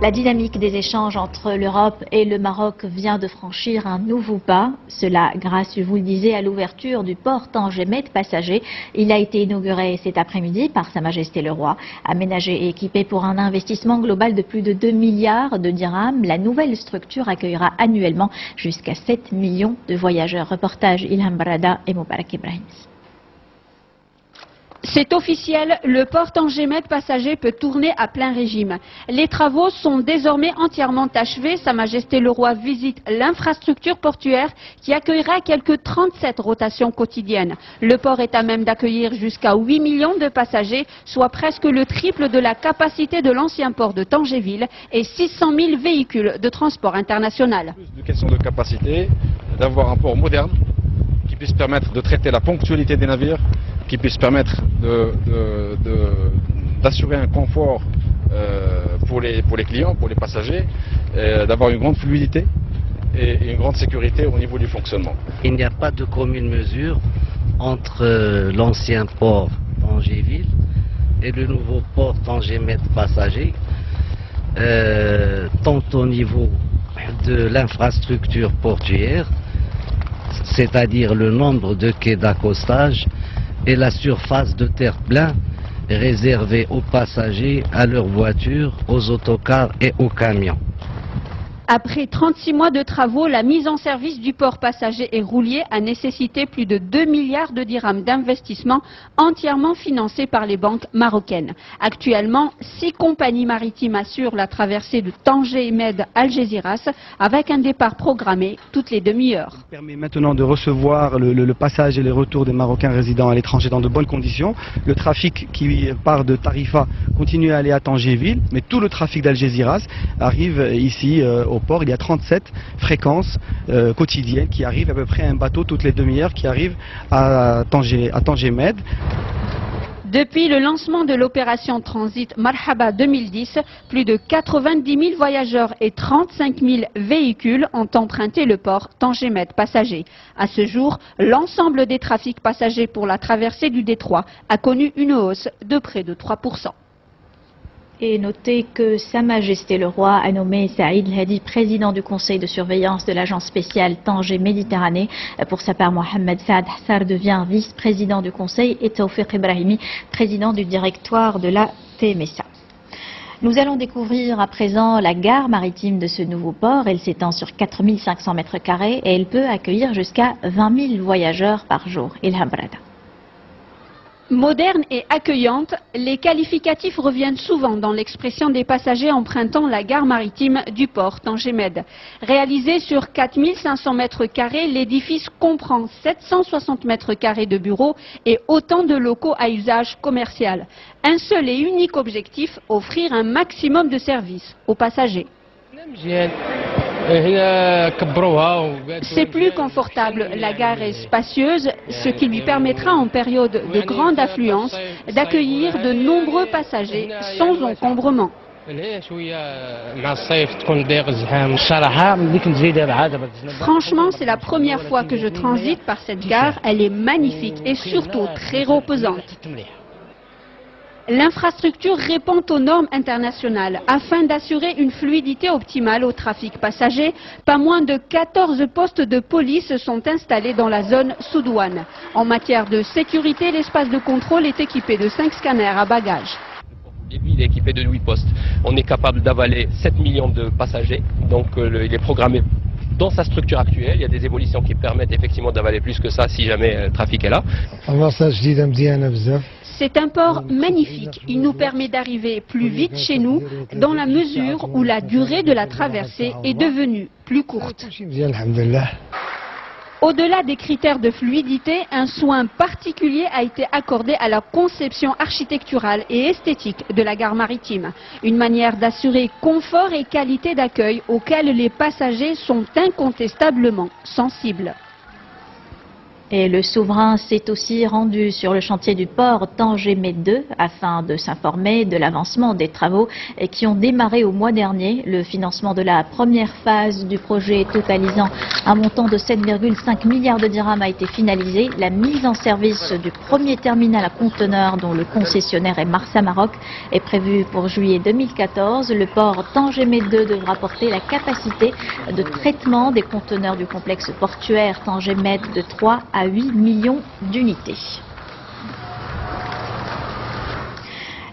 La dynamique des échanges entre l'Europe et le Maroc vient de franchir un nouveau pas. Cela grâce, je vous le disais, à l'ouverture du port Tanger-Med passager. Il a été inauguré cet après-midi par Sa Majesté le Roi. Aménagé et équipé pour un investissement global de plus de 2 milliards de dirhams, la nouvelle structure accueillera annuellement jusqu'à 7 millions de voyageurs. Reportage Ilham Barada et Moubarak Ibrahim. C'est officiel, le port Tanger-Med passager peut tourner à plein régime. Les travaux sont désormais entièrement achevés. Sa Majesté le Roi visite l'infrastructure portuaire qui accueillera quelques 37 rotations quotidiennes. Le port est à même d'accueillir jusqu'à 8 millions de passagers, soit presque le triple de la capacité de l'ancien port de Tangerville et 600 000 véhicules de transport international. Plus de questions de capacité, d'avoir un port moderne qui puisse permettre de traiter la ponctualité des navires, qui puisse permettre d'assurer un confort pour les clients, pour les passagers, d'avoir une grande fluidité et une grande sécurité au niveau du fonctionnement. Il n'y a pas de commune mesure entre l'ancien port Tangerville et le nouveau port Tanger-Med passager, tant au niveau de l'infrastructure portuaire, c'est-à-dire le nombre de quais d'accostage et la surface de terre plein réservée aux passagers, à leurs voitures, aux autocars et aux camions. Après 36 mois de travaux, la mise en service du port passager et roulier a nécessité plus de 2 milliards de dirhams d'investissement entièrement financés par les banques marocaines. Actuellement, 6 compagnies maritimes assurent la traversée de Tanger-Med-Algésiras avec un départ programmé toutes les demi-heures. Ça permet maintenant de recevoir le passage et les retours des Marocains résidant à l'étranger dans de bonnes conditions. Le trafic qui part de Tarifa continue à aller à Tangerville, mais tout le trafic d'Algésiras arrive ici au port. Il y a 37 fréquences quotidiennes qui arrivent, à peu près un bateau toutes les demi-heures qui arrive à Tanger-Med. Depuis le lancement de l'opération Transit Marhaba 2010, plus de 90 000 voyageurs et 35 000 véhicules ont emprunté le port Tanger-Med passager. À ce jour, l'ensemble des trafics passagers pour la traversée du détroit a connu une hausse de près de 3%. Et notez que Sa Majesté le Roi a nommé Saïd El-Hadi président du conseil de surveillance de l'agence spéciale Tanger-Méditerranée. Pour sa part, Mohamed Saad Hassar devient vice-président du conseil et Tawfiq Ibrahimi président du directoire de la TMSA. Nous allons découvrir à présent la gare maritime de ce nouveau port. Elle s'étend sur 4500 mètres carrés et elle peut accueillir jusqu'à 20 000 voyageurs par jour. Ilham Barada. Moderne et accueillante, les qualificatifs reviennent souvent dans l'expression des passagers empruntant la gare maritime du port Tanger-Med. Réalisé sur 4500 mètres carrés, l'édifice comprend 760 mètres carrés de bureaux et autant de locaux à usage commercial. Un seul et unique objectif, offrir un maximum de services aux passagers. C'est plus confortable, la gare est spacieuse, ce qui lui permettra en période de grande affluence d'accueillir de nombreux passagers sans encombrement. Franchement, c'est la première fois que je transite par cette gare, elle est magnifique et surtout très reposante. L'infrastructure répond aux normes internationales. Afin d'assurer une fluidité optimale au trafic passager, pas moins de 14 postes de police sont installés dans la zone sous douane. En matière de sécurité, l'espace de contrôle est équipé de 5 scanners à bagages. Il est équipé de 8 postes. On est capable d'avaler 7 millions de passagers, donc il est programmé dans sa structure actuelle. Il y a des évolutions qui permettent effectivement d'avaler plus que ça si jamais le trafic est là. C'est un port magnifique. Il nous permet d'arriver plus vite chez nous dans la mesure où la durée de la traversée est devenue plus courte. Au-delà des critères de fluidité, un soin particulier a été accordé à la conception architecturale et esthétique de la gare maritime. Une manière d'assurer confort et qualité d'accueil auxquels les passagers sont incontestablement sensibles. Et le souverain s'est aussi rendu sur le chantier du port Tanger-Med 2 afin de s'informer de l'avancement des travaux qui ont démarré au mois dernier. Le financement de la première phase du projet totalisant un montant de 7,5 milliards de dirhams a été finalisé. La mise en service du premier terminal à conteneurs dont le concessionnaire est Marsa Maroc est prévue pour juillet 2014. Le port Tanger-Med 2 devra porter la capacité de traitement des conteneurs du complexe portuaire Tanger-Med de 3 à 8 millions d'unités.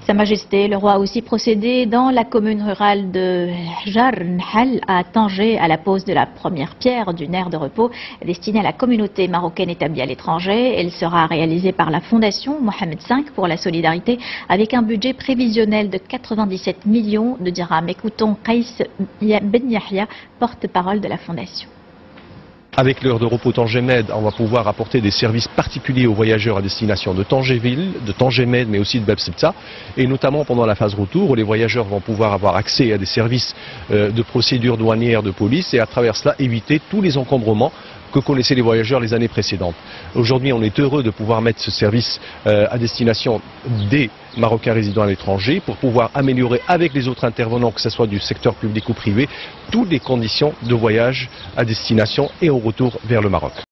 Sa Majesté, le roi a aussi procédé dans la commune rurale de Jarnhal à Tanger à la pose de la première pierre d'une aire de repos destinée à la communauté marocaine établie à l'étranger. Elle sera réalisée par la Fondation Mohamed V pour la solidarité avec un budget prévisionnel de 97 millions de dirhams. Écoutons Qais Ben Yahya, porte-parole de la Fondation. Avec l'heure de repos Tanger-Med, on va pouvoir apporter des services particuliers aux voyageurs à destination de Tanger-Ville, de Tanger-Med, mais aussi de Bab Sibta, et notamment pendant la phase retour où les voyageurs vont pouvoir avoir accès à des services de procédure douanière de police et à travers cela éviter tous les encombrements que connaissaient les voyageurs les années précédentes. Aujourd'hui, on est heureux de pouvoir mettre ce service à destination des Marocains résidant à l'étranger pour pouvoir améliorer avec les autres intervenants, que ce soit du secteur public ou privé, toutes les conditions de voyage à destination et au retour vers le Maroc.